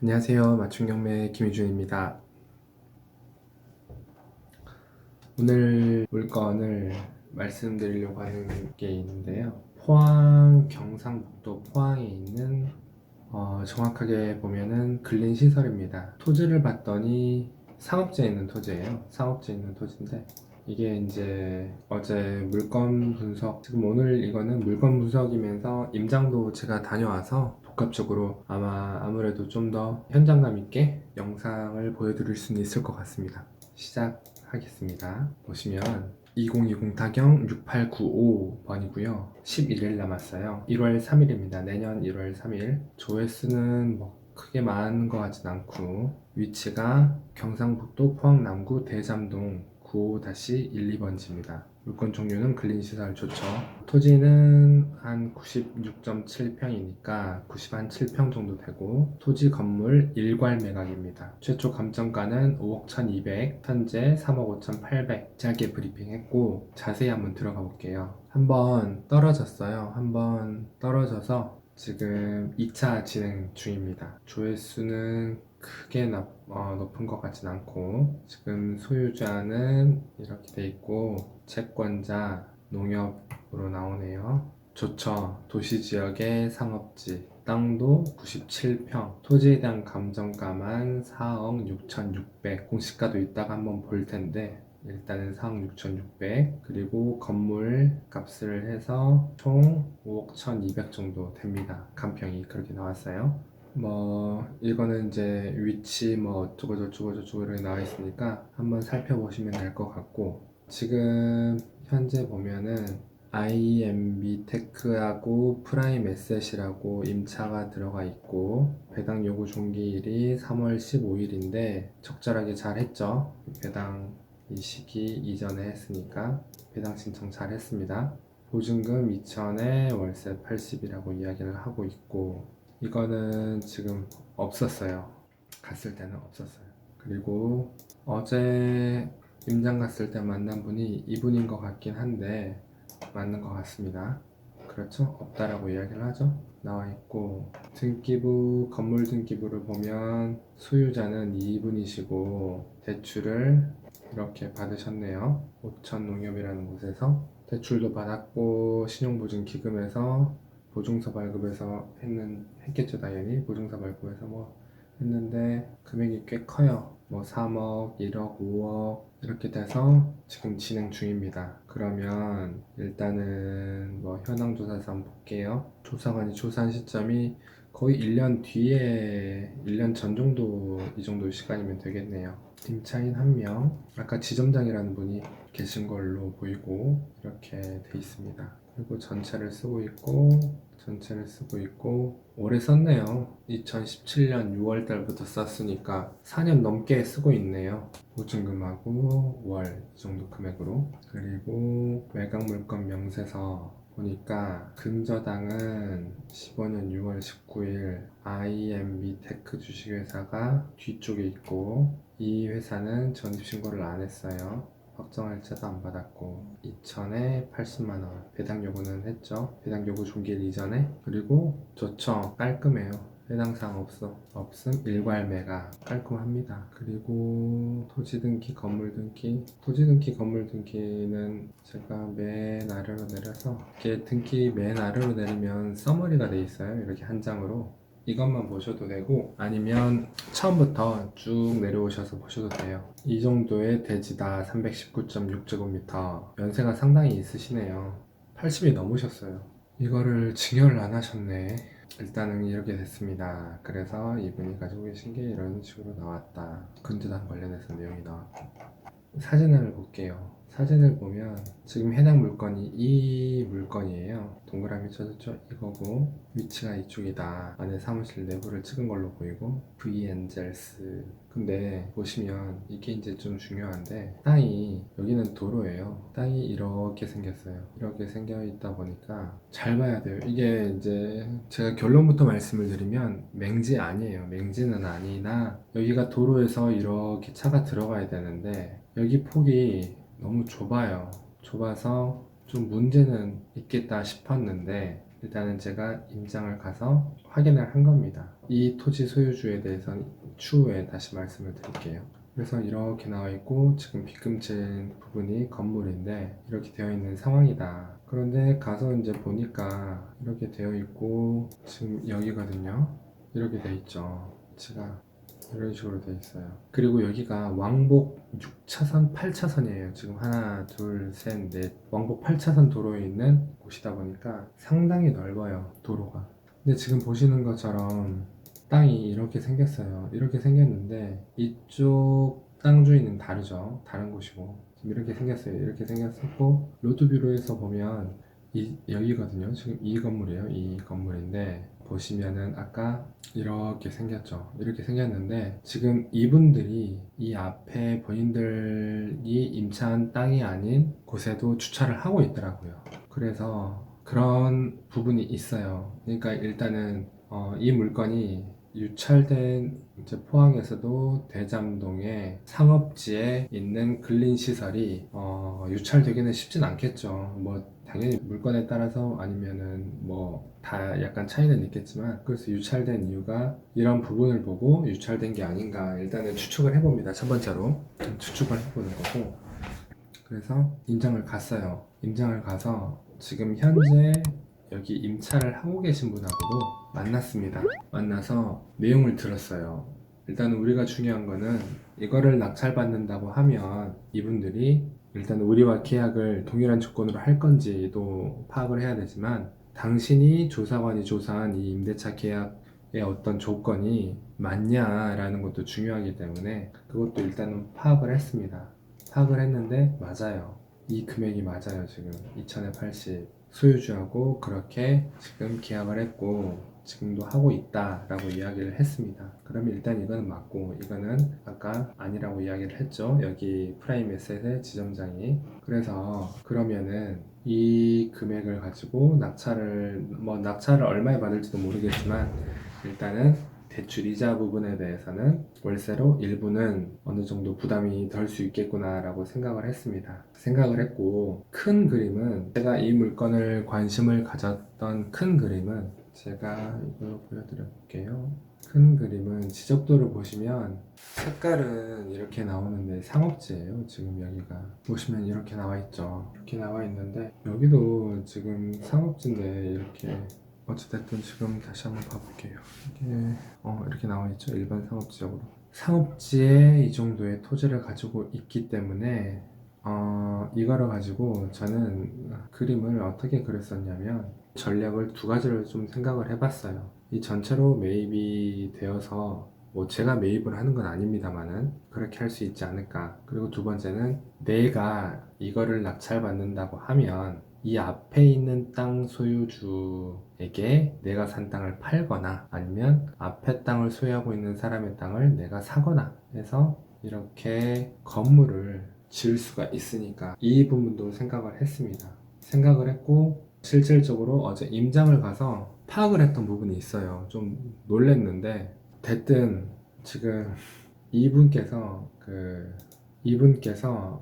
안녕하세요. 맞춤경매 김희준입니다. 오늘 물건을 말씀드리려고 하는 게 있는데요. 포항 경상북도 포항에 있는 정확하게 보면은 근린시설입니다. 토지를 봤더니 상업지에 있는 토지예요. 상업지에 있는 토지인데 이게 이제 어제 물건 분석, 지금 오늘 이거는 물건 분석이면서 임장도 제가 다녀와서 복합적으로 아무래도 좀 더 현장감 있게 영상을 보여드릴 수는 있을 것 같습니다. 시작하겠습니다. 보시면 2020 타경 6895번이고요. 11일 남았어요. 1월 3일입니다. 내년 1월 3일. 조회수는 뭐 크게 많은 것 같진 않고, 위치가 경상북도 포항 남구 대잠동 95-12번지입니다. 물건 종류는 근린시설 좋죠. 토지는 한 96.7평이니까 97평 정도 되고, 토지 건물 일괄 매각입니다. 최초 감정가는 5억 1200, 현재 3억 5800. 짧게 브리핑했고 자세히 한번 들어가 볼게요. 한번 떨어졌어요. 한번 떨어져서 지금 2차 진행 중입니다. 조회수는 크게 높은 것 같진 않고, 지금 소유자는 이렇게 돼 있고 채권자 농협으로 나오네요. 좋죠. 도시지역의 상업지, 땅도 97평, 토지에 대한 감정가만 4억 6,600, 공시가도 이따가 한번 볼 텐데 일단은 4억 6,600, 그리고 건물 값을 해서 총 5억 1,200 정도 됩니다. 간평이 그렇게 나왔어요. 뭐 이거는 이제 위치 뭐 어쩌고 저쩌고 저쩌고 이렇게 나와 있으니까 한번 살펴보시면 될 것 같고, 지금 현재 보면은 IMB 테크하고 프라임 에셋이라고 임차가 들어가 있고, 배당 요구 종기일이 3월 15일인데 적절하게 잘 했죠. 배당 이 시기 이전에 했으니까 배당 신청 잘 했습니다. 보증금 2천에 월세 80이라고 이야기를 하고 있고, 이거는 지금 없었어요. 갔을 때는 없었어요. 그리고 어제 임장 갔을 때 만난 분이 이분인 것 같긴 한데 맞는 것 같습니다. 그렇죠? 없다라고 이야기를 하죠. 나와 있고, 등기부, 건물 등기부를 보면 소유자는 이분이시고 대출을 이렇게 받으셨네요. 오천 농협이라는 곳에서 대출도 받았고, 신용보증 기금에서 보증서 발급해서 했겠죠. 당연히 보증서 발급해서 뭐 했는데 금액이 꽤 커요. 뭐 3억, 1억, 5억 이렇게 돼서 지금 진행 중입니다. 그러면 일단은 뭐 현황 조사에서 한번 볼게요. 조사관이 조사한 시점이 거의 1년 뒤에, 1년 전 정도, 이 정도 시간이면 되겠네요. 임차인 1명, 아까 지점장이라는 분이 계신 걸로 보이고 이렇게 돼 있습니다. 그리고 전체를 쓰고 있고 오래 썼네요. 2017년 6월 달부터 썼으니까 4년 넘게 쓰고 있네요. 보증금하고 월 이 정도 금액으로. 그리고 매각 물건 명세서 보니까 근저당은 15년 6월 19일 IMB 테크 주식회사가 뒤쪽에 있고, 이 회사는 전입신고를 안 했어요. 확정할자도 안 받았고 2천에 80만원 배당 요구는 했죠. 배당 요구 종기일 이전에. 그리고 좋죠. 깔끔해요. 해당 사항 없음 일괄 매각 깔끔합니다. 그리고 토지 등기, 건물 등기, 토지 등기, 건물 등기는 제가 맨 아래로 내려서, 이렇게 등기 맨 아래로 내리면 서머리가 돼 있어요. 이렇게 한 장으로. 이것만 보셔도 되고, 아니면 처음부터 쭉 내려오셔서 보셔도 돼요. 이 정도의 대지다. 319.6제곱미터. 연세가 상당히 있으시네요. 80이 넘으셨어요. 이거를 증여를 안 하셨네. 일단은 이렇게 됐습니다. 그래서 이분이 가지고 계신 게 이런 식으로 나왔다. 근저당 관련해서 내용이 나왔고, 사진을 볼게요. 사진을 보면 지금 해당 물건이 이 물건이에요. 동그라미 쳐졌죠? 이거고, 위치가 이쪽이다. 안에 사무실 내부를 찍은 걸로 보이고, V엔젤스. 근데 보시면 이게 이제 좀 중요한데, 땅이, 여기는 도로예요. 땅이 이렇게 생겼어요. 이렇게 생겨 있다 보니까 잘 봐야 돼요. 이게 이제 제가 결론부터 말씀을 드리면 맹지 아니에요. 맹지는 아니나 여기가 도로에서 이렇게 차가 들어가야 되는데 여기 폭이 너무 좁아요. 좁아서 좀 문제는 있겠다 싶었는데, 일단은 제가 임장을 가서 확인을 한 겁니다. 이 토지 소유주에 대해서는 추후에 다시 말씀을 드릴게요. 그래서 이렇게 나와 있고 지금 빗금친 부분이 건물인데 이렇게 되어 있는 상황이다. 그런데 가서 이제 보니까 이렇게 되어 있고 지금 여기거든요. 이렇게 되어 있죠. 제가 이런 식으로 되어 있어요. 그리고 여기가 왕복 6차선, 8차선이에요. 지금 하나, 둘, 셋, 넷. 왕복 8차선 도로에 있는 곳이다 보니까 상당히 넓어요, 도로가. 근데 지금 보시는 것처럼 땅이 이렇게 생겼어요. 이렇게 생겼는데 이쪽 땅 주인은 다르죠. 다른 곳이고. 지금 이렇게 생겼어요. 이렇게 생겼었고 로드뷰로에서 보면 여기거든요. 지금 이 건물이에요. 이 건물인데 보시면은 아까 이렇게 생겼죠. 이렇게 생겼는데 지금 이분들이 이 앞에 본인들이 임차한 땅이 아닌 곳에도 주차를 하고 있더라고요. 그래서 그런 부분이 있어요. 그러니까 일단은 이 물건이 유찰된 이제 포항에서도 대잠동의 상업지에 있는 근린시설이 유찰되기는 쉽진 않겠죠. 뭐 당연히 물건에 따라서 아니면은 뭐 다 약간 차이는 있겠지만 그래서 유찰된 이유가 이런 부분을 보고 유찰된 게 아닌가 일단은 추측을 해봅니다. 첫 번째로 추측을 해보는 거고 그래서 임장을 갔어요. 임장을 가서 지금 현재 여기 임차를 하고 계신 분하고도 만났습니다. 만나서 내용을 들었어요. 일단 우리가 중요한 거는 이거를 낙찰받는다고 하면 이분들이 일단 우리와 계약을 동일한 조건으로 할 건지도 파악을 해야 되지만 당신이 조사관이 조사한 이 임대차 계약의 어떤 조건이 맞냐라는 것도 중요하기 때문에 그것도 일단은 파악을 했습니다. 파악을 했는데 맞아요. 이 금액이 맞아요. 지금 2,000에 80 소유주하고 그렇게 지금 계약을 했고 지금도 하고 있다라고 이야기를 했습니다. 그러면 일단 이거는 맞고 이거는 아까 아니라고 이야기를 했죠. 여기 프라임 에셋의 지점장이. 그래서 그러면은 이 금액을 가지고 낙찰을 얼마에 받을지도 모르겠지만 일단은 대출 이자 부분에 대해서는 월세로 일부는 어느 정도 부담이 덜 수 있겠구나 라고 생각을 했습니다. 생각을 했고 큰 그림은 제가 이 물건을 관심을 가졌던 큰 그림은 제가 이걸 보여드려 볼게요. 큰 그림은 지적도를 보시면 색깔은 이렇게 나오는데 상업지예요. 지금 여기가 보시면 이렇게 나와 있죠. 이렇게 나와 있는데 여기도 지금 상업지인데 이렇게 어찌됐든 지금 다시 한번 봐볼게요. 이게 이렇게 나와 있죠. 일반 상업지역으로. 상업지에 이 정도의 토지를 가지고 있기 때문에 이거를 가지고 저는 그림을 어떻게 그렸었냐면 전략을 두 가지를 좀 생각을 해봤어요. 이 전체로 매입이 되어서 뭐 제가 매입을 하는 건 아닙니다만은 그렇게 할 수 있지 않을까. 그리고 두 번째는 내가 이거를 낙찰받는다고 하면 이 앞에 있는 땅 소유주에게 내가 산 땅을 팔거나 아니면 앞에 땅을 소유하고 있는 사람의 땅을 내가 사거나 해서 이렇게 건물을 지을 수가 있으니까 이 부분도 생각을 했습니다. 생각을 했고 실질적으로 어제 임장을 가서 파악을 했던 부분이 있어요. 좀 놀랬는데 됐든 지금 이분께서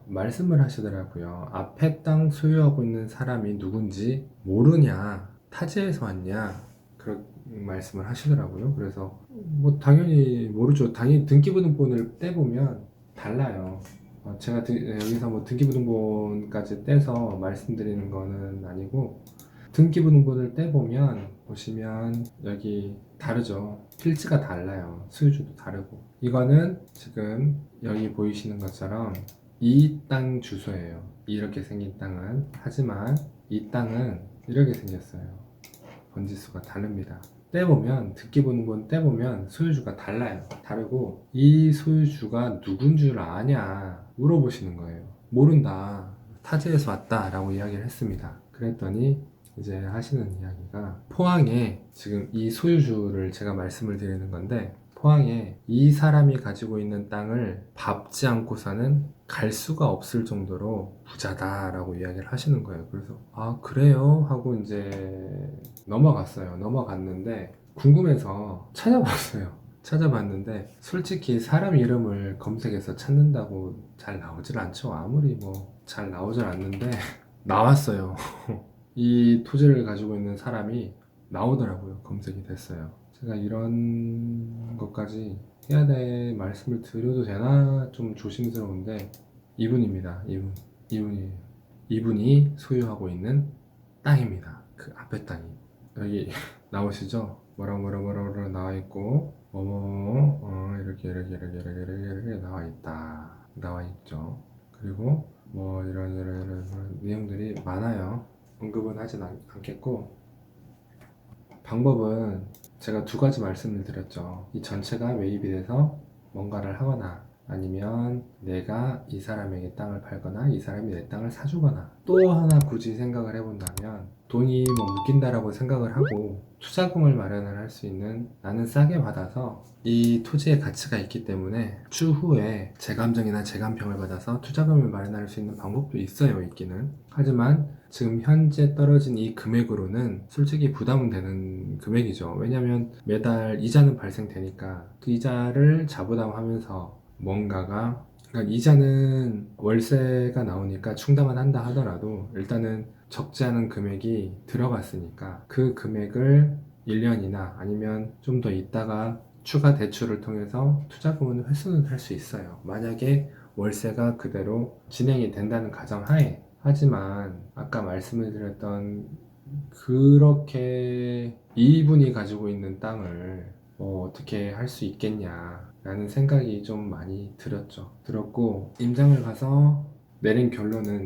말씀을 하시더라고요. 앞에 땅 소유하고 있는 사람이 누군지 모르냐, 타지에서 왔냐, 그런 말씀을 하시더라고요. 그래서 뭐 당연히 모르죠. 당연히 등기부등본을 떼보면 달라요. 제가 여기서 뭐 등기부등본까지 떼서 말씀드리는 거는 아니고 등기부등본을 떼보면 보시면 여기 다르죠. 필지가 달라요. 수유주도 다르고 이거는 지금 여기 보이시는 것처럼 이 땅 주소예요. 이렇게 생긴 땅은 하지만 이 땅은 이렇게 생겼어요. 번지수가 다릅니다. 떼보면 등기부등본 떼보면 소유주가 달라요. 다르고 이 소유주가 누군 줄 아냐 물어보시는 거예요. 모른다. 타지에서 왔다 라고 이야기를 했습니다. 그랬더니 이제 하시는 이야기가 포항에 지금 이 소유주를 제가 말씀을 드리는 건데 포항에 이 사람이 가지고 있는 땅을 밟지 않고서는 갈 수가 없을 정도로 부자다라고 이야기를 하시는 거예요. 그래서 아 그래요? 하고 이제 넘어갔는데 궁금해서 찾아봤는데 솔직히 사람 이름을 검색해서 찾는다고 잘 나오질 않죠. 아무리 뭐 잘 나오질 않는데 나왔어요. 이 토지를 가지고 있는 사람이 나오더라고요. 검색이 됐어요. 제가 이런 것까지 해야 될 말씀을 드려도 되나 좀 조심스러운데 이분입니다. 이분이에요. 이분이 소유하고 있는 땅입니다. 그 앞에 땅이 여기 나오시죠? 뭐라 나와 있고 이렇게 나와 있죠. 그리고 뭐 이런 내용들이 많아요. 언급은 하진 않겠고 방법은 제가 두 가지 말씀을 드렸죠. 이 전체가 매입이 돼서 뭔가를 하거나 아니면 내가 이 사람에게 땅을 팔거나 이 사람이 내 땅을 사주거나 또 하나 굳이 생각을 해본다면 돈이 뭐 묶인다라고 생각을 하고 투자금을 마련을 할 수 있는 나는 싸게 받아서 이 토지의 가치가 있기 때문에 추후에 재감정이나 재감평을 받아서 투자금을 마련할 수 있는 방법도 있어요. 있기는. 하지만 지금 현재 떨어진 이 금액으로는 솔직히 부담은 되는 금액이죠. 왜냐하면 매달 이자는 발생되니까 그 이자를 자부담하면서 뭔가가 그러니까 이자는 월세가 나오니까 충당은 한다 하더라도 일단은 적지 않은 금액이 들어갔으니까 그 금액을 1년이나 아니면 좀 더 있다가 추가 대출을 통해서 투자금은 회수는 할 수 있어요. 만약에 월세가 그대로 진행이 된다는 가정하에. 하지만 아까 말씀을 드렸던 그렇게 이분이 가지고 있는 땅을 뭐 어떻게 할 수 있겠냐 라는 생각이 좀 많이 들었고 임장을 가서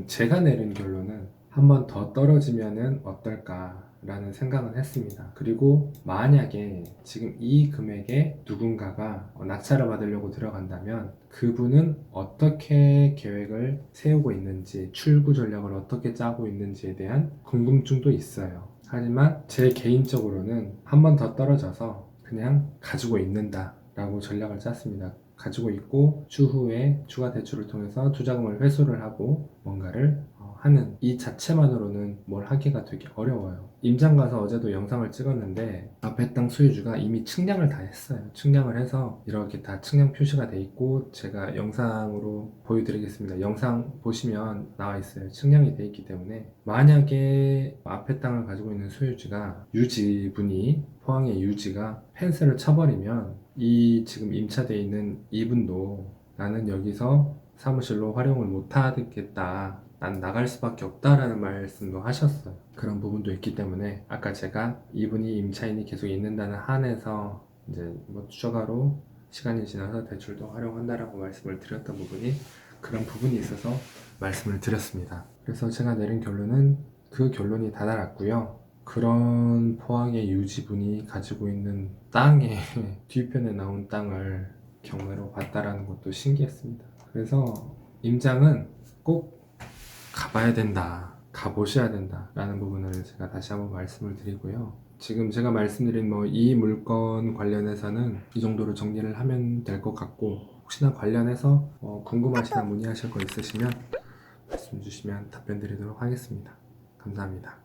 제가 내린 결론은 한 번 더 떨어지면은 어떨까 라는 생각은 했습니다. 그리고 만약에 지금 이 금액에 누군가가 낙찰을 받으려고 들어간다면 그분은 어떻게 계획을 세우고 있는지, 출구 전략을 어떻게 짜고 있는지에 대한 궁금증도 있어요. 하지만 제 개인적으로는 한 번 더 떨어져서 그냥 가지고 있는다 라고 전략을 짰습니다. 가지고 있고 추후에 추가 대출을 통해서 투자금을 회수를 하고 뭔가를 하는 이 자체만으로는 뭘 하기가 되게 어려워요. 임장 가서 어제도 영상을 찍었는데 앞에 땅 소유주가 이미 측량을 다 했어요. 측량을 해서 이렇게 다 측량 표시가 돼 있고 제가 영상으로 보여드리겠습니다. 영상 보시면 나와 있어요. 측량이 돼 있기 때문에 만약에 앞에 땅을 가지고 있는 소유주가 유지분이 포항의 유지가 펜스를 쳐버리면 이 지금 임차되어 있는 이분도 나는 여기서 사무실로 활용을 못 하겠다. 난 나갈 수밖에 없다라는 말씀도 하셨어요. 그런 부분도 있기 때문에 아까 제가 이분이 임차인이 계속 있는다는 한에서 이제 뭐 추가로 시간이 지나서 대출도 활용한다라고 말씀을 드렸던 부분이 그런 부분이 있어서 말씀을 드렸습니다. 그래서 제가 내린 결론은 그 결론이 다다랐고요. 그런 포항의 유지분이 가지고 있는 땅의 뒤편에 나온 땅을 경매로 봤다라는 것도 신기했습니다. 그래서 임장은 꼭 가봐야 된다, 가보셔야 된다 라는 부분을 제가 다시 한번 말씀을 드리고요. 지금 제가 말씀드린 뭐 이 물건 관련해서는 이 정도로 정리를 하면 될 것 같고 혹시나 관련해서 궁금하시나 문의하실 거 있으시면 말씀 주시면 답변 드리도록 하겠습니다. 감사합니다.